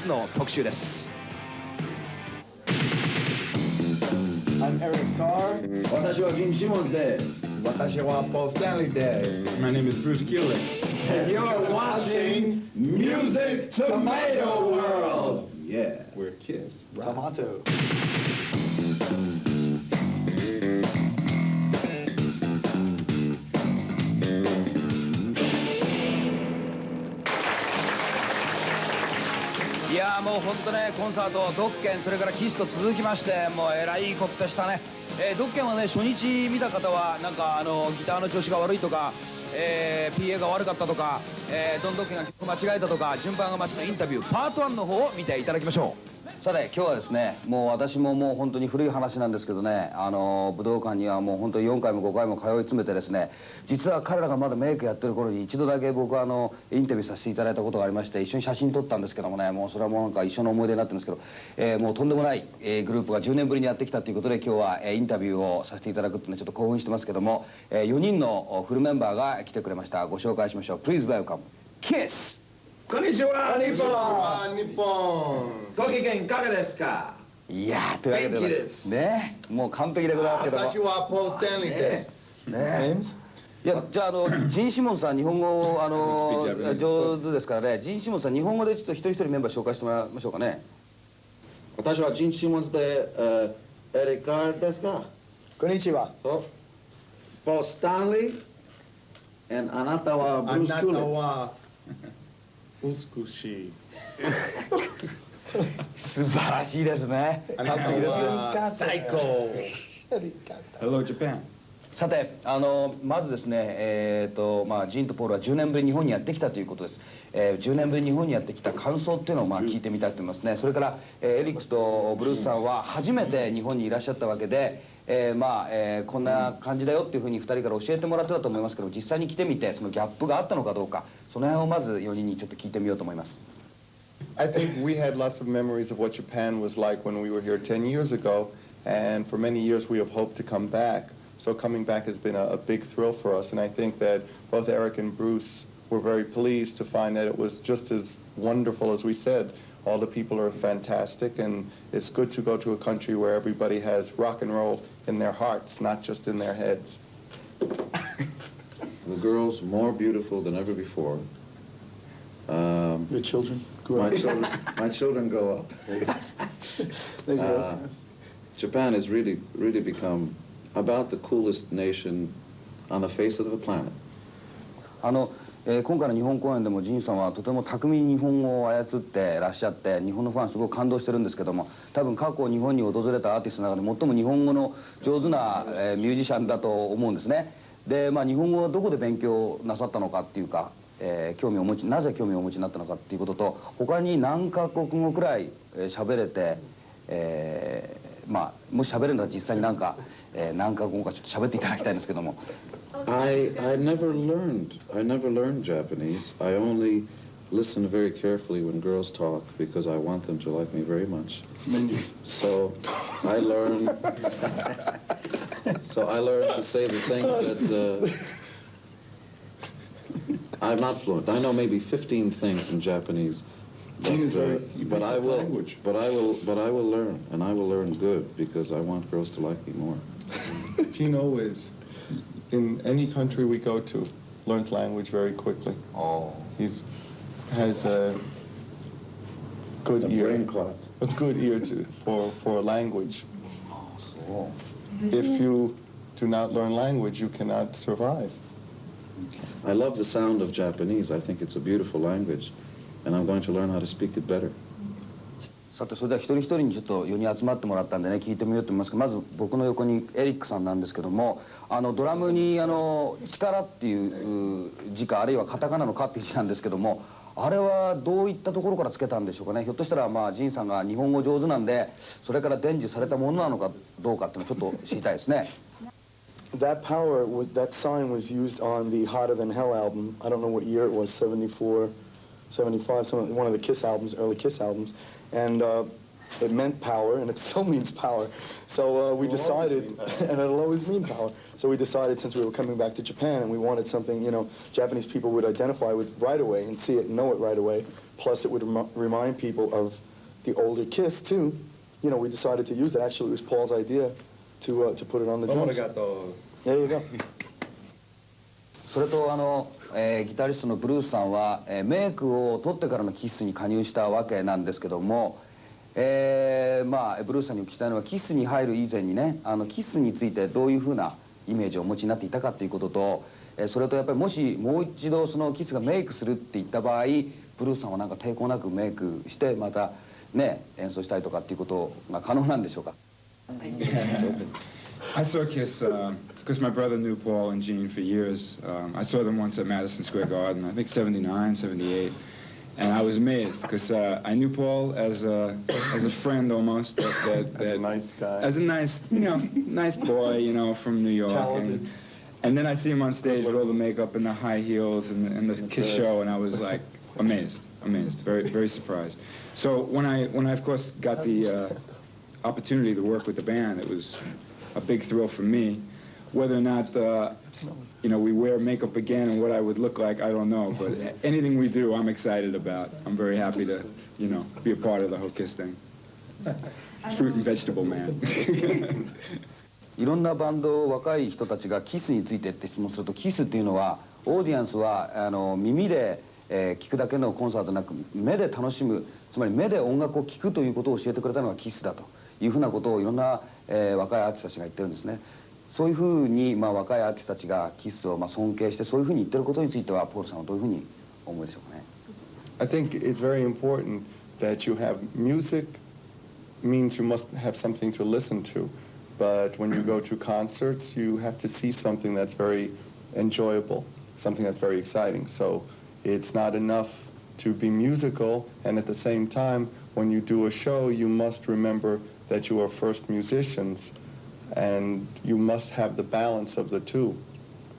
スの特集です。I'm Eric Carr. 私はジン・シモンズです。私はPaul Stanleyです。My name is Bruce Kulick. And you're watching Music Tomato World. Yeah. We're Kiss. Tomato. いやーもう本当ね、コンサートドッケンそれからキスと続きまして、もうえらいことでしたね。ドッケンはね、初日見た方はなんかギターの調子が悪いとか、PA が悪かったとか、ドンドッケンが曲間違えたとか、順番が間違えたインタビューパート1の方を見ていただきましょう。さて今日はですね、もう私ももう本当に古い話なんですけどね、武道館にはもう本当に4回も5回も通い詰めてですね、実は彼らがまだメイクやってる頃に一度だけ僕はインタビューさせていただいたことがありまして、一緒に写真撮ったんですけどもね、もうそれはもうなんか一緒の思い出になってるんですけど、もうとんでもない、グループが10年ぶりにやってきたということで、今日は、インタビューをさせていただくっていうのはちょっと興奮してますけども、4人のフルメンバーが来てくれました。ご紹介しましょう。Please welcome Kiss。こんにちは、日本。日本。ご機嫌いかがですか？いやー、というわけで元気ですね、もう完璧でございますけども。私はポール・スタンリーです。ね。いや、じゃあジン・シモンさん日本語上手ですからね、ジン・シモンさん日本語でちょっと一人一人メンバー紹介してもらいましょうかね。私はジン・シモンズで、エリカーですか？こんにちは。そう。ポール・スタンリー。あなたはブルース・クーリック。あなたは美しい。素晴らしいですね。あなたは最高。Hello, Japan. さて、まずですね、ジンとポールは10年ぶりに日本にやってきたということです。10年ぶりに日本にやってきた感想っていうのを聞いてみたいと思いますね。それから、エリックとブルースさんは初めて日本にいらっしゃったわけで、こんな感じだよっていうふうに2人から教えてもらってたと思いますけど、実際に来てみてそのギャップがあったのかどうか、その辺をまず4人にちょっと聞いてみようと思います。I think we had lots of memories of what Japan was like when we were here 10 years ago, and for many years we have hoped to come back. So coming back has been a big thrill for us, and I think that both Eric and Bruce were very pleased to find that it was just as wonderful as we said. All the people are fantastic, and it's good to go to a country where everybody has rock and roll in their hearts, not just in their heads. The girls more beautiful than ever before. Your children grow up. My children grow up. They grow up. Japan has really become about the coolest nation on the face of the planet. 今回の日本公演でもジンさんはとても巧みに日本語を操ってらっしゃって、日本のファンすごく感動してるんですけども、多分過去日本に訪れたアーティストの中で最も日本語の上手な、ミュージシャンだと思うんですね。で、日本語をどこで勉強なさったのかっていうか、なぜ興味をお持ちになったのかっていうことと、他に何カ国語くらい喋れて、もし喋れるのは実際に何カ国語かちょっと喋っていただきたいんですけども。I never learned Japanese. I only listen very carefully when girls talk because I want them to like me very much. So I learned to say the things that I'm not fluent. I know maybe 15 things in Japanese. But I will learn, and I will learn good because I want girls to like me more. Gino is, in any country we go to, learns language very quickly. Oh. He has a good ear. Brain clot. A good ear for language. Oh. If you do not learn language, you cannot survive. I love the sound of Japanese. I think it's a beautiful language, and I'm going to learn how to speak it better. さてそれでは一人一人にちょっと4人集まってもらったんでね、聞いてみようと思いますけど、まず僕の横にエリックさんなんですけども、ドラムに力っていう字か、あるいはカタカナのカっていう字なんですけども、あれはどういったところからつけたんでしょうかね。ひょっとしたらジンさんが日本語上手なんで、それから伝授されたものなのかどうかっていうのをちょっと知りたいですね。That sign was used on the Hotter Than Hell album. I don't know what year it was, 74, 75, one of the Kiss albums, early Kiss albums. And it meant power, and it still means power. So we decided, and it'll always mean power. So we decided, since we were coming back to Japan and we wanted something, Japanese people would identify with right away and see it and know it right away, plus it would remind people of the older Kiss too. You know, we decided to use it. Actually, it was Paul's idea to put it on the drums. There you go. それとギタリストのブルースさんは、メイクを取ってからのキスに加入したわけなんですけども、まあブルースさんにお聞きしたいのはキスに入る以前にねキスについてどういうふうなイメージをお持ちになっていたかということと、それとやっぱりもしもう一度そのキスがメイクするって言った場合ブルースさんはなんか抵抗なくメイクしてまたね演奏したりとかっていうことが可能なんでしょうか。I saw Kiss because my brother knew Paul and Gene for years. I saw them once at Madison Square Garden, I think 79, 78. And I was amazed because I knew Paul as a friend almost. As a nice guy. As a nice, nice boy, from New York. And then I see him on stage with all the makeup and the high heels and the Kiss show, and I was like amazed, very, very surprised. So when I of course got the opportunity to work with the band, it was a big thrill for me. Whether or not we wear makeup again and what I would look like, I don't know. But anything we do, I'm excited about. I'm very happy to, be a part of the whole Kiss thing. Fruit and vegetable man. いろんなバンド若い人たちがキスについてって質問するとキスっていうのはオーディエンスは耳で聞くだけのコンサートなく目で楽しむつまり目で音楽を聴くということを教えてくれたのがキスだというふうなことをいろんな若いアーティストたちが言ってるんですね。そういうふうに若いアーティストたちがキスを尊敬してそういうふうに言ってることについてはポールさんはどういうふうに思うでしょうかね。I think it's very important that you have music means you must have something to listen to. But when you go to concerts, you have to see something that's very enjoyable, something that's very exciting. So it's not enough to be musical, and at the same time, when you do a show, you must remember that you are first musicians, and you must have the balance of the two.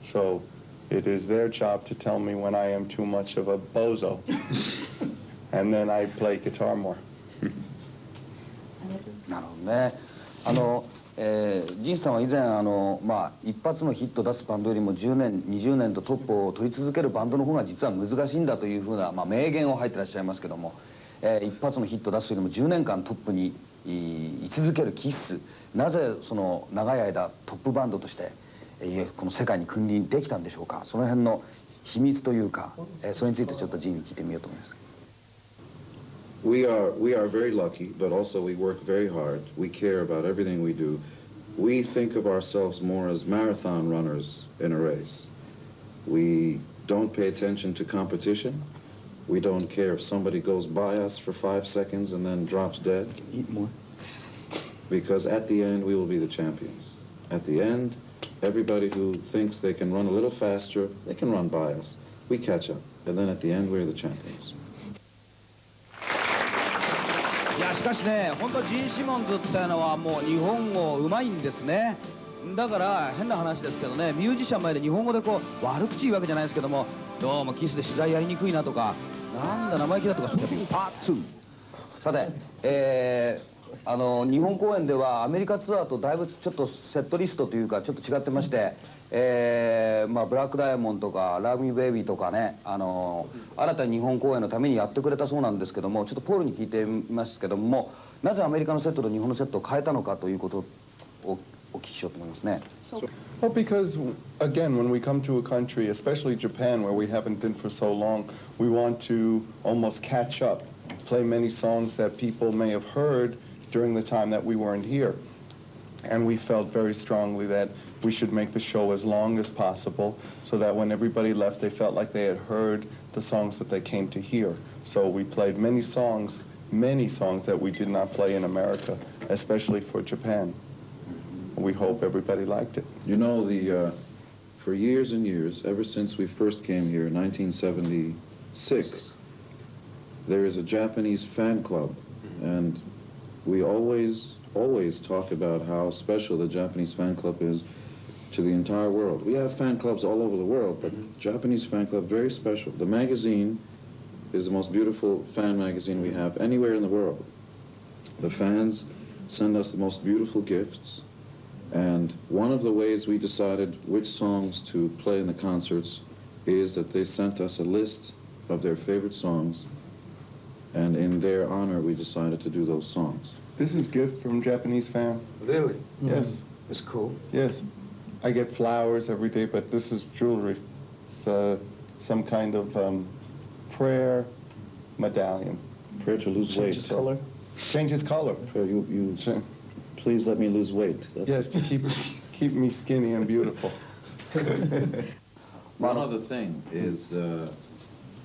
So it is their job to tell me when I am too much of a bozo, and then I play guitar more. なるほどね。ジンさんは以前一発のヒット出すバンドよりも10年20年とトップを取り続けるバンドの方が実は難しいんだというふうな、名言を吐いてらっしゃいますけども、一発のヒット出すよりも10年間トップに居続けるキスなぜその長い間トップバンドとしてこの世界に君臨できたんでしょうか。その辺の秘密というか、それについてちょっとジンに聞いてみようと思います。We are very lucky, but also we work very hard. We care about everything we do. We think of ourselves more as marathon runners in a race. We don't pay attention to competition. We don't care if somebody goes by us for 5 seconds and then drops dead. Eat more. Because at the end, we will be the champions. At the end, everybody who thinks they can run a little faster, they can run by us. We catch up. And then at the end, we're the champions. いやしかしね本当ジン・シモンズっていうのはもう日本語うまいんですね。だから変な話ですけどねミュージシャン前で日本語で悪口言うわけじゃないですけどもどうもキスで取材やりにくいなとかなんだ生意気だとかそういうパー2さて日本公演ではアメリカツアーとだいぶちょっとセットリストというかちょっと違ってまして、ブラックダイヤモンドとかラブミーベイビーとかね新たに日本公演のためにやってくれたそうなんですけどもちょっとポールに聞いてみますけどもなぜアメリカのセットと日本のセットを変えたのかということをお聞きしようと思いますね。Well, because, again, when we come to a country, especially Japan, where we haven't been for so long, we want to almost catch up, play many songs that people may have heard during the time that we weren't here. And we felt very strongly that we should make the show as long as possible so that when everybody left, they felt like they had heard the songs that they came to hear. So we played many songs that we did not play in America, especially for Japan. We hope everybody liked it. You know, for years and years, ever since we first came here in 1976, there is a Japanese fan club, and we always talk about how special the Japanese fan club is to the entire world. We have fan clubs all over the world, but Japanese fan club, very special. The magazine is the most beautiful fan magazine we have anywhere in the world. The fans send us the most beautiful gifts. And one of the ways we decided which songs to play in the concerts is that they sent us a list of their favorite songs, And in their honor, we decided to do those songs. This is a gift from Japanese fan. Really? Yes. It's cool. Yes. I get flowers every day, but this is jewelry. It's some kind of prayer medallion. Prayer to lose weight. Changes color. Changes color. Prayer, please let me lose weight. Yes, to keep me skinny and beautiful. One other thing is,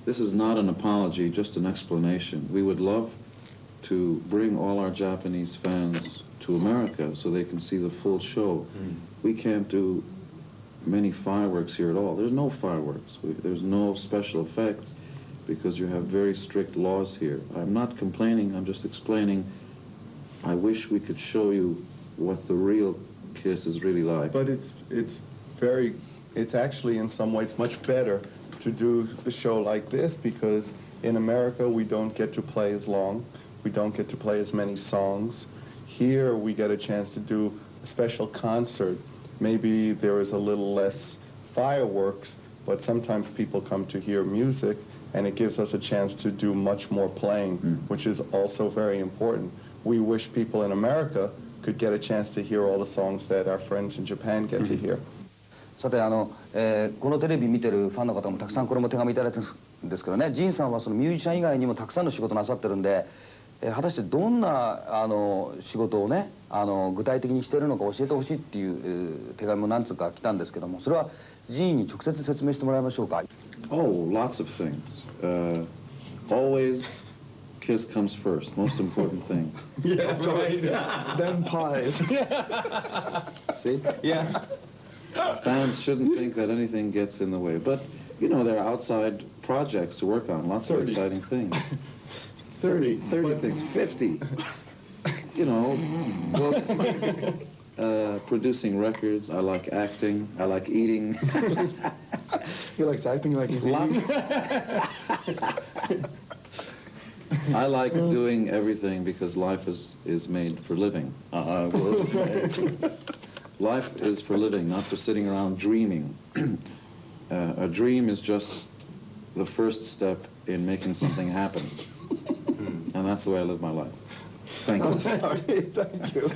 this is not an apology, just an explanation. We would love to bring all our Japanese fans to America so they can see the full show. We can't do many fireworks here at all. There's no fireworks. There's no special effects because you have very strict laws here. I'm not complaining, I'm just explaining. I wish we could show you what the real Kiss is really like. But it's actually in some ways much better to do the show like this because in America we don't get to play as long. We don't get to play as many songs. Here we get a chance to do a special concert. Maybe there is a little less fireworks, but sometimes people come to hear music and it gives us a chance to do much more playing, which is also very important. We wish people in America could get a chance to hear all the songs that our friends in Japan get to hear. さてこのテレビ見てるファンの方もたくさんこれも手紙いただいてるんですけどね、ジンさんはそのミュージシャン以外にもたくさんの仕事なさってるんで、果たしてどんな仕事をね具体的にしてるのか教えてほしいっていう手紙も何つうか来たんですけども、それはジンに直接説明してもらいましょうか。Oh, lots of things. Always, Kiss comes first. Most important thing. Yeah, right. Then pies. See? Yeah. Fans shouldn't think that anything gets in the way. But, you know, there are outside projects to work on, lots of exciting things. 30 things, 50. You know, books, producing records. I like acting. I like eating. He likes acting like he's eating. I like doing everything because life is made for living. Life is for living, not for sitting around dreaming. A dream is just the first step in making something happen. And that's the way I live my life. Thank you. Sorry, thank you.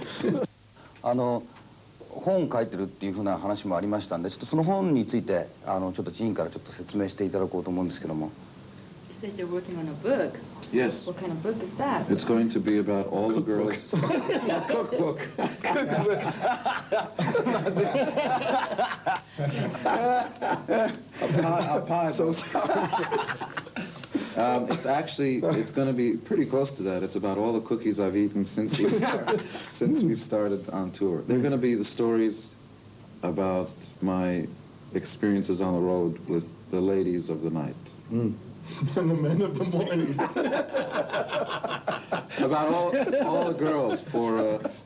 本書いてるっていうふうな話もありましたんで、ちょっとその本についてちょっとジンからちょっと説明していただこうと思うんですけども。You said you're working on a book. Yes. What kind of book is that? It's going to be about all the girls. Cookbook. A pie. So It's going to be pretty close to that. It's about all the cookies I've eaten since we've started on tour. They're going to be the stories about my experiences on the road with the ladies of the night. And the men of the morning. About all the girls.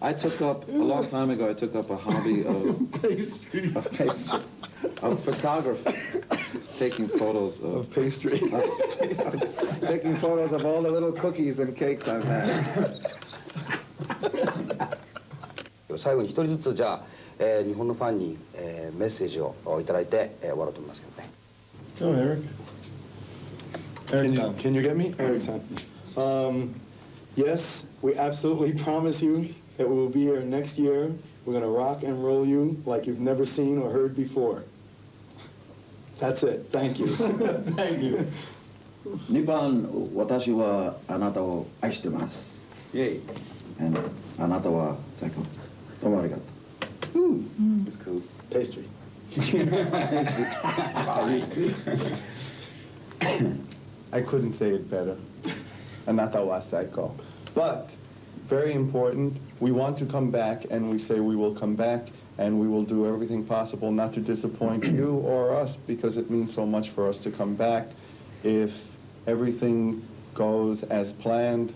I took up, a long time ago, I took up a hobby of pastry. Of photography. Taking photos of pastry. Taking photos of all the little cookies and cakes I've had. 最後に一人ずつじゃあ、日本のファンに、メッセージをいただいて、終わろうと思いますけどね。Oh, Eric. Can you get me? Eric-san. Yes, we absolutely promise you that we will be here next year. We're going to rock and roll you like you've never seen or heard before. That's it. Thank you. Thank you. 2番、私はあなたを愛してます。Yay. And あなたは最高。どうもありがとう。It's cool. Pastry. I couldn't say it better. Anata wa saiko. But, very important, we want to come back, and we say we will come back, and we will do everything possible not to disappoint you or us, because it means so much for us to come back. If everything goes as planned,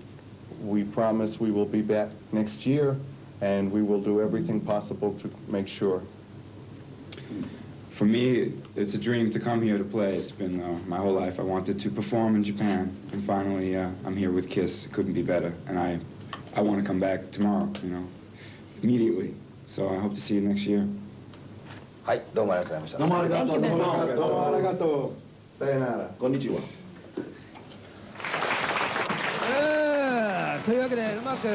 we promise we will be back next year, and we will do everything possible to make sure. For me, it's a dream to come here to play. It's been my whole life. I wanted to perform in Japan, and finally I'm here with Kiss. It couldn't be better, and I want to come back tomorrow, immediately. So I hope to see you next year. はい、どうもありがとうございました。どうもありがとう。Thank you very much. どうもありがとう。さよなら。こんにちは。というわけでうまく